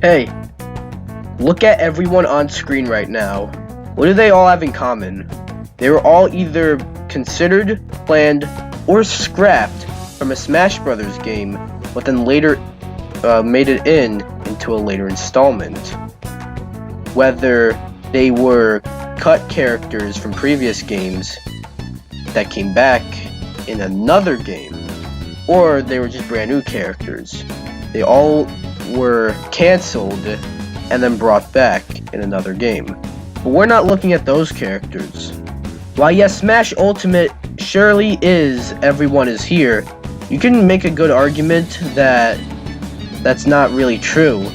Hey, look at everyone on screen right now. What do they all have in common? They were all either considered, planned, or scrapped from a Smash Brothers game, but then later made it into a later installment. Whether they were cut characters from previous games that came back in another game, or they were just brand new characters. They all were cancelled and then brought back in another game. But we're not looking at those characters. While yes, Smash Ultimate surely is Everyone Is Here, you can make a good argument that that's not really true.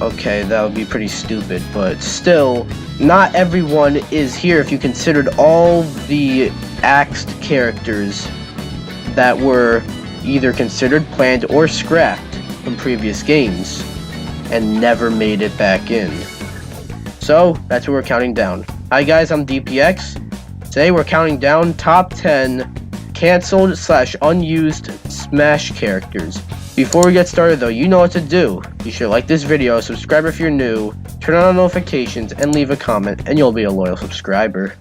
Okay, that would be pretty stupid, but still, not everyone is here if you considered all the axed characters that were either considered, planned, or scrapped from previous games and never made it back in. So, that's what we're counting down. Hi guys, I'm DPX. Today we're counting down top 10 cancelled / unused Smash characters. Before we get started though, you know what to do. Be sure to like this video, subscribe if you're new, turn on notifications, and leave a comment, and you'll be a loyal subscriber.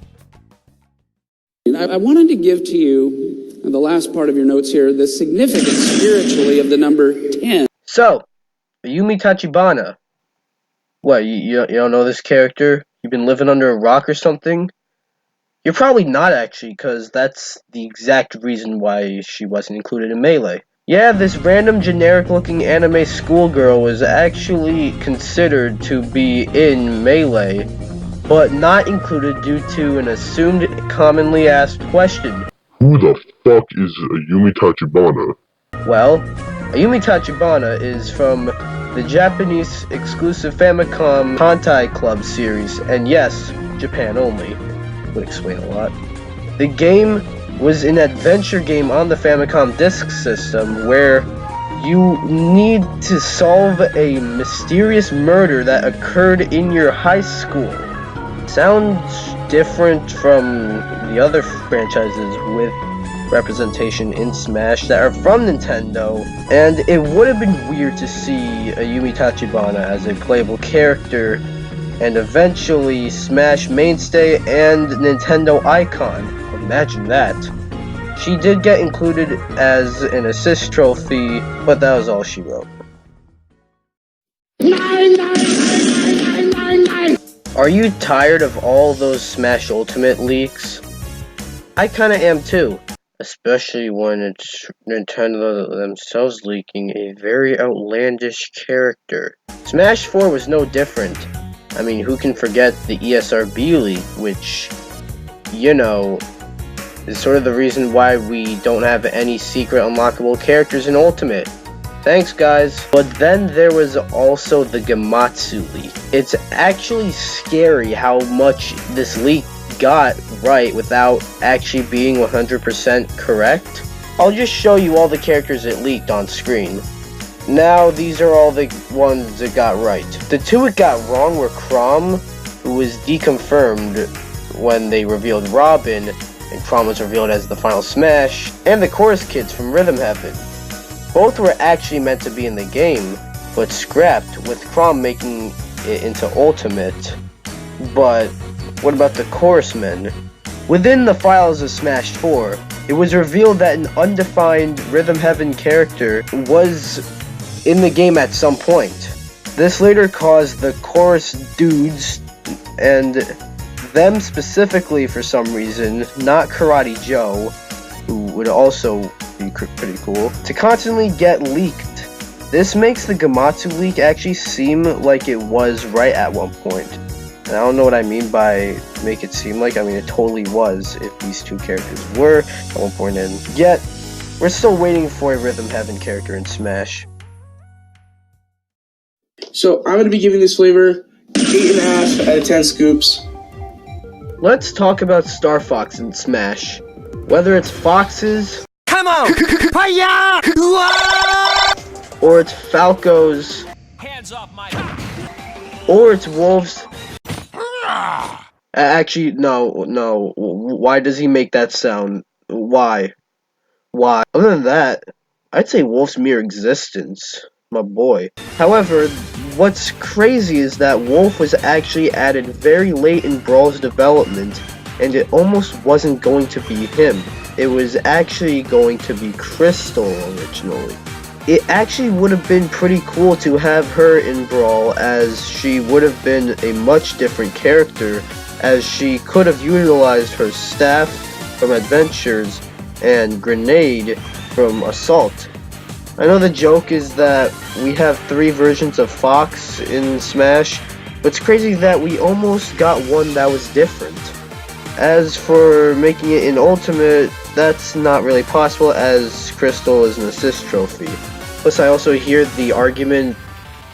I wanted to give to you, in the last part of your notes here, the significance spiritually of the number 10. So, Ayumi Tachibana. What, you don't know this character? You've been living under a rock or something? You're probably not actually, because that's the exact reason why she wasn't included in Melee. Yeah, this random generic-looking anime schoolgirl was actually considered to be in Melee, but not included due to an assumed commonly asked question. Who the fuck is Ayumi Tachibana? Well, Ayumi Tachibana is from the Japanese exclusive Famicom Hentai Club series, and yes, Japan only. Would explain a lot. The game was an adventure game on the Famicom Disk System where you need to solve a mysterious murder that occurred in your high school. Sounds different from the other franchises with representation in Smash that are from Nintendo, and it would have been weird to see Ayumi Tachibana as a playable character and eventually Smash mainstay and Nintendo icon. Imagine that. She did get included as an assist trophy, but that was all she wrote. Are you tired of all those Smash Ultimate leaks? I kinda am too. Especially when it's Nintendo themselves leaking a very outlandish character. Smash 4 was no different. I mean, who can forget the ESRB leak, which, you know, is sort of the reason why we don't have any secret unlockable characters in Ultimate. Thanks, guys. But then there was also the Gamatsu leak. It's actually scary how much this leak got right without actually being 100% correct. I'll just show you all the characters it leaked on screen. Now, these are all the ones it got right. The two it got wrong were Chrom, who was deconfirmed when they revealed Robin, and Chrom was revealed as the final Smash, and the Chorus Kids from Rhythm Heaven. Both were actually meant to be in the game, but scrapped, with Chrom making it into Ultimate. But what about the Chorus Men? Within the files of Smash 4, it was revealed that an undefined Rhythm Heaven character was in the game at some point. This later caused the Chorus Dudes, and them specifically for some reason, not Karate Joe, who would also be pretty cool, to constantly get leaked. This makes the Gamatsu leak actually seem like it was right at one point. And I don't know what I mean by make it seem like. I mean, it totally was if these two characters were at one point in. Yet, we're still waiting for a Rhythm Heaven character in Smash. So I'm going to be giving this flavor 8.5 out of 10 scoops. Let's talk about Star Fox in Smash. Whether it's foxes, come on, or it's Falcos, hands off my, or it's wolves. Actually, no. Why does he make that sound? Why? Other than that, I'd say Wolf's mere existence my boy. However, what's crazy is that Wolf was actually added very late in Brawl's development, and it almost wasn't going to be him. It was actually going to be Crystal originally. It actually would have been pretty cool to have her in Brawl, as she would have been a much different character, as she could have utilized her staff from Adventures and Grenade from Assault. I know the joke is that we have 3 versions of Fox in Smash, but it's crazy that we almost got one that was different. As for making it in Ultimate, that's not really possible, as Crystal is an assist trophy. Plus, I also hear the argument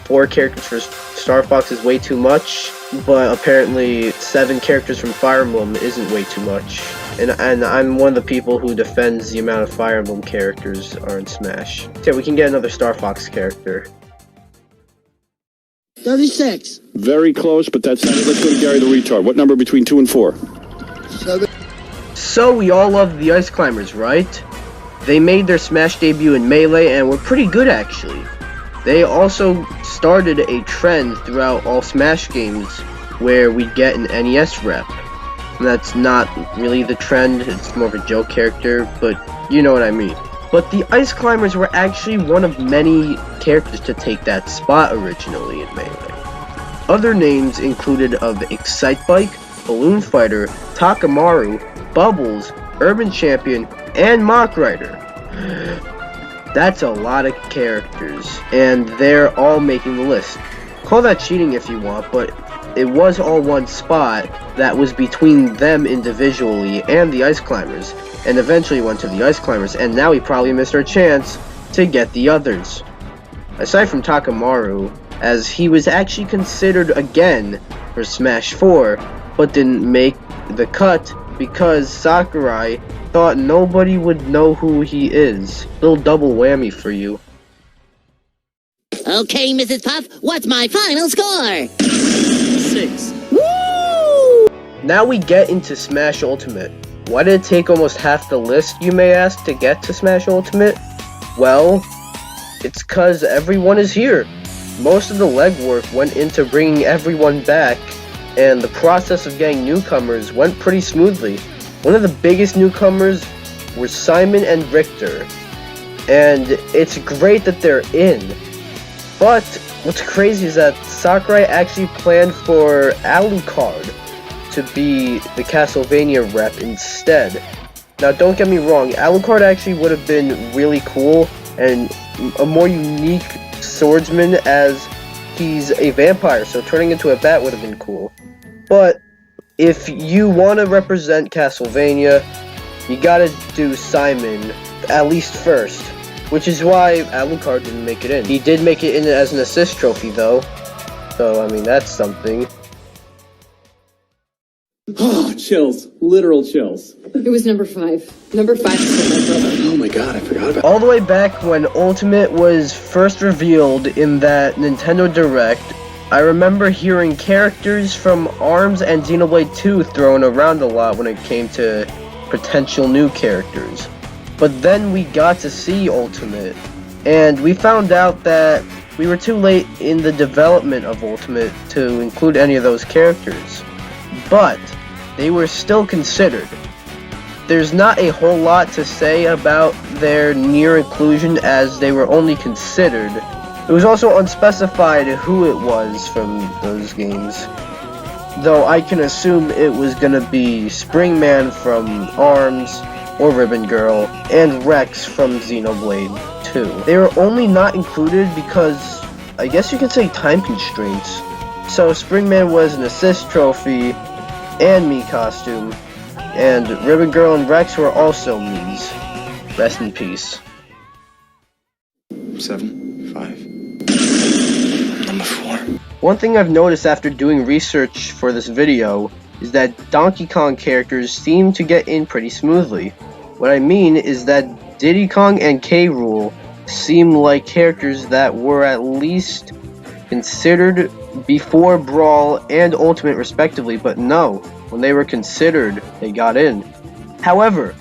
4 characters for Star Fox is way too much, but apparently 7 characters from Fire Emblem isn't way too much. And I'm one of the people who defends the amount of Fire Emblem characters are in Smash. So we can get another Star Fox character. 36. Very close, but that's not it. Let's go to Gary the Retard. What number between 2 and 4? 7. So we all love the Ice Climbers, right? They made their Smash debut in Melee and were pretty good actually. They also started a trend throughout all Smash games where we get an NES rep. And that's not really the trend, it's more of a joke character, but you know what I mean. But the Ice Climbers were actually one of many characters to take that spot originally in Melee. Other names included of Excitebike, Balloon Fighter, Takamaru, Bubbles, Urban Champion, and Mach Rider. That's a lot of characters, and they're all making the list. Call that cheating if you want, but it was all one spot that was between them individually and the Ice Climbers, and eventually went to the Ice Climbers, and now we probably missed our chance to get the others. Aside from Takamaru, as he was actually considered again for Smash 4, but didn't make the cut because Sakurai thought nobody would know who he is. Little double whammy for you. Okay, Mrs. Puff, what's my final score? 6. Now we get into Smash Ultimate. Why did it take almost half the list, you may ask, to get to Smash Ultimate? Well, it's cause everyone is here. Most of the legwork went into bringing everyone back, and the process of getting newcomers went pretty smoothly. One of the biggest newcomers were Simon and Richter, and it's great that they're in. But what's crazy is that Sakurai actually planned for Alucard to be the Castlevania rep instead. Now don't get me wrong, Alucard actually would have been really cool and a more unique swordsman, as he's a vampire, so turning into a bat would have been cool. But if you want to represent Castlevania, you gotta do Simon at least first, which is why Alucard didn't make it in. He did make it in as an assist trophy though, so I mean that's something. Oh, chills. Literal chills. It was number 5. Number 5 is my brother. Oh my god, I forgot about All the way back when Ultimate was first revealed in that Nintendo Direct, I remember hearing characters from ARMS and Xenoblade 2 thrown around a lot when it came to potential new characters. But then we got to see Ultimate, and we found out that we were too late in the development of Ultimate to include any of those characters. But they were still considered. There's not a whole lot to say about their near inclusion, as they were only considered. It was also unspecified who it was from those games, though I can assume it was gonna be Springman from ARMS, or Ribbon Girl, and Rex from Xenoblade 2. They were only not included because, I guess you could say, time constraints. So Springman was an assist trophy and Mii costume, and Ribbon Girl and Rex were also Mii's. Rest in peace. 7, 5. Number 4. One thing I've noticed after doing research for this video is that Donkey Kong characters seem to get in pretty smoothly. What I mean is that Diddy Kong and K. Rool seem like characters that were at least considered before Brawl and Ultimate respectively, but no, when they were considered, they got in. However,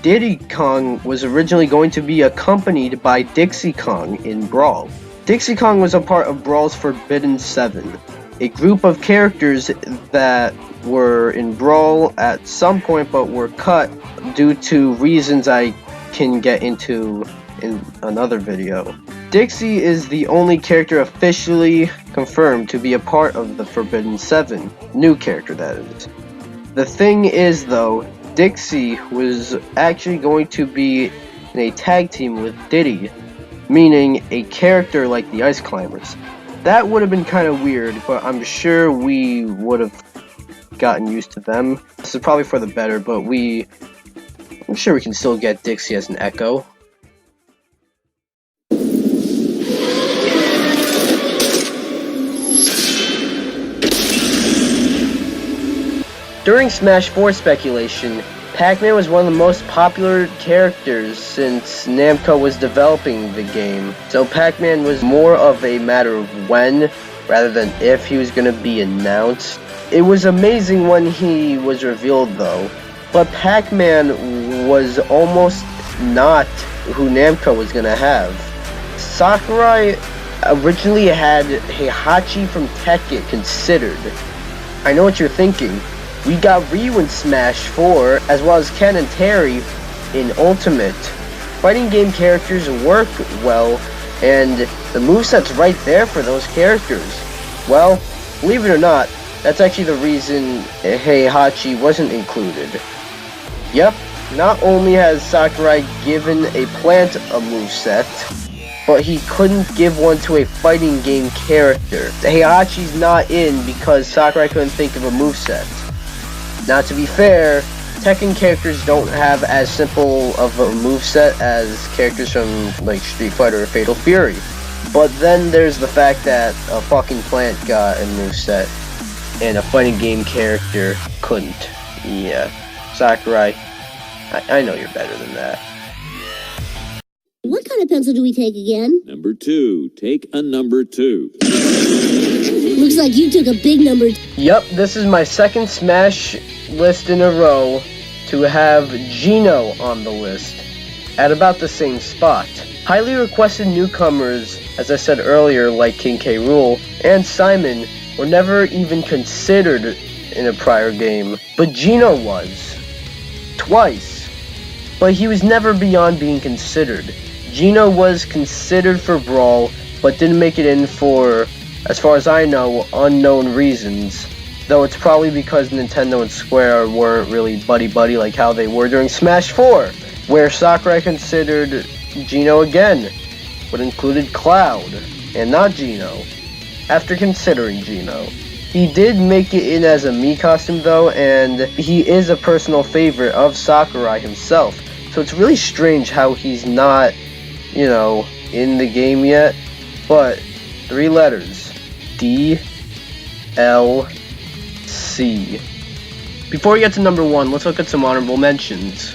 Diddy Kong was originally going to be accompanied by Dixie Kong in Brawl. Dixie Kong was a part of Brawl's Forbidden 7, a group of characters that were in Brawl at some point but were cut due to reasons I can get into in another video. Dixie is the only character officially confirmed to be a part of the Forbidden 7, new character that is. The thing is though, Dixie was actually going to be in a tag team with Diddy, meaning a character like the Ice Climbers. That would have been kind of weird, but I'm sure we would have gotten used to them. This is probably for the better, but I'm sure we can still get Dixie as an Echo. During Smash 4 speculation, Pac-Man was one of the most popular characters since Namco was developing the game, so Pac-Man was more of a matter of when rather than if he was going to be announced. It was amazing when he was revealed though, but Pac-Man was almost not who Namco was going to have. Sakurai originally had Heihachi from Tekken considered. I know what you're thinking. We got Ryu in Smash 4, as well as Ken and Terry in Ultimate. Fighting game characters work well, and the moveset's right there for those characters. Well, believe it or not, that's actually the reason Heihachi wasn't included. Yep, not only has Sakurai given a plant a moveset, but he couldn't give one to a fighting game character. Heihachi's not in because Sakurai couldn't think of a moveset. Now, to be fair, Tekken characters don't have as simple of a moveset as characters from like Street Fighter or Fatal Fury. But then there's the fact that a fucking plant got a moveset and a fighting game character couldn't. Yeah, Sakurai, I know you're better than that. What kind of pencil do we take again? Number 2. Take a number 2. Looks like you took a big number. Yup, this is my second Smash list in a row to have Gino on the list, at about the same spot. Highly requested newcomers, as I said earlier, like King K. Rool and Simon, were never even considered in a prior game, but Gino was. Twice. But he was never beyond being considered. Gino was considered for Brawl, but didn't make it in for, as far as I know, unknown reasons. Though it's probably because Nintendo and Square weren't really buddy-buddy like how they were during Smash 4, where Sakurai considered Gino again, but included Cloud, and not Gino, after considering Gino. He did make it in as a Mii costume though, and he is a personal favorite of Sakurai himself, so it's really strange how he's not, in the game yet. But 3 letters, D, L, C. Before we get to number 1, let's look at some honorable mentions.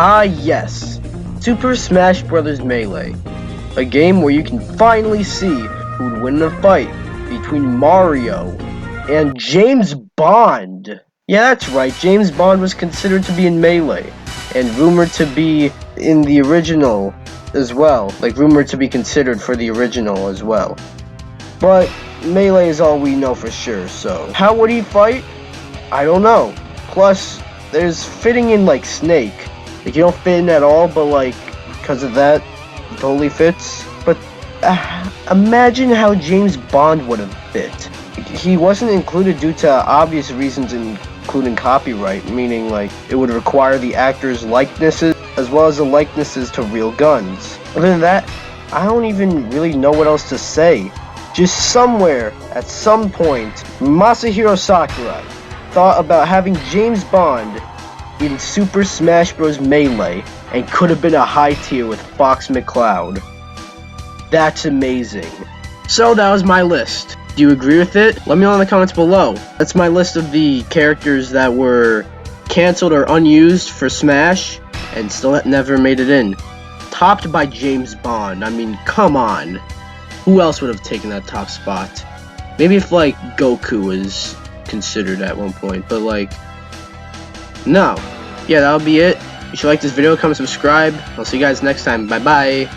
Ah yes, Super Smash Bros. Melee, a game where you can finally see who would win in a fight between Mario and James Bond. Yeah, that's right, James Bond was considered to be in Melee, and rumored to be in the original as well, like rumored to be considered for the original as well. But Melee is all we know for sure, so how would he fight? I don't know. Plus, there's fitting in like Snake. Like, you don't fit in at all, but like, because of that, it totally fits. But imagine how James Bond would have fit. He wasn't included due to obvious reasons, including copyright, meaning like it would require the actors' likenesses as well as the likenesses to real guns. Other than that, I don't even really know what else to say. Just somewhere, at some point, Masahiro Sakurai thought about having James Bond in Super Smash Bros. Melee, and could have been a high tier with Fox McCloud. That's amazing. So that was my list. Do you agree with it? Let me know in the comments below. That's my list of the characters that were canceled or unused for Smash and still never made it in. Topped by James Bond. I mean, come on. Who else would have taken that top spot? Maybe if, like, Goku was considered at one point, but, like, no. Yeah, that'll be it. If you like this video, comment, subscribe. I'll see you guys next time. Bye-bye.